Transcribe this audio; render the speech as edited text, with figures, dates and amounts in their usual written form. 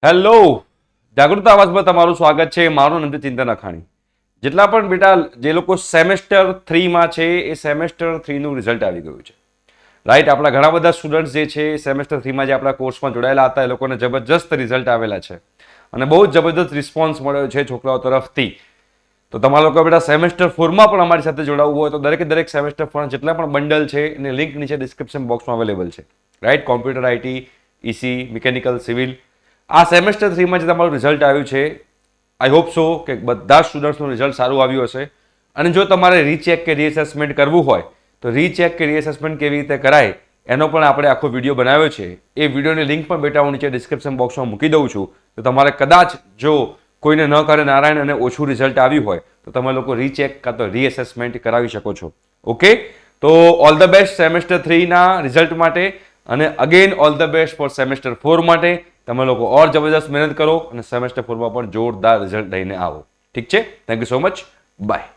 Hello, જાગૃત આવાજમાં તમારું સ્વાગત છે. મારું નામ છે ચિંતન અખાણી. જેટલા પણ બેટા જે લોકો સેમેસ્ટર 3માં છે એ સેમેસ્ટર 3નું રિઝલ્ટ આવી ગયું છે. રાઈટ, આપણા ઘણા બધા સ્ટુડન્ટ્સ જે છે સેમેસ્ટર 3માં જે આપણા કોર્સમાં જોડાયેલા હતા એ લોકોને જબરજસ્ત રિઝલ્ટ આવેલા છે અને બહુ જ જબરદસ્ત રિસ્પોન્સ મળ્યો છે છોકરાઓ તરફથી. તો તમારા લોકો બેટા સેમેસ્ટર 4માં પણ અમારી સાથે જોડાવવું હોય તો દરેક સેમેસ્ટર 4 જેટલા પણ બંડલ છે એની લિંક નીચે ડિસ્ક્રિપ્શન બોક્સમાં અવેલેબલ છે. Right, computer, IT, EC, mechanical, civil. આ સેમેસ્ટર 3માં જે તમારું રિઝલ્ટ આવ્યું છે, આઈ હોપ સો કે બધા સ્ટુડન્ટ્સનું રિઝલ્ટ સારું આવ્યું હશે. અને જો તમારે રીચેક કે રીએસેસમેન્ટ કરવું હોય તો રીચેક કે રીએસેસમેન્ટ કેવી રીતે કરાય એનો પણ આપણે આખો વિડીયો બનાવ્યો છે. એ વિડીયોની લિંક પણ બેટા હું નીચે ડિસ્ક્રિપ્શન બોક્સમાં મૂકી દઉં છું. તો તમારે કદાચ જો કોઈને ન કરે નારાયણ અને ઓછું રિઝલ્ટ આવ્યું હોય તો તમે લોકો રીચેક કાં તો રીએસેસમેન્ટ કરાવી શકો છો. ઓકે, તો ઓલ ધ બેસ્ટ સેમેસ્ટર 3ના રિઝલ્ટ માટે અને again all the best for semester 4 માટે. તમે લોકો ઓર જબરદસ્ત મહેનત કરો અને સેમેસ્ટર 4માં પણ જોરદાર રિઝલ્ટ લઈને આવો. ઠીક છે, thank you so much, by.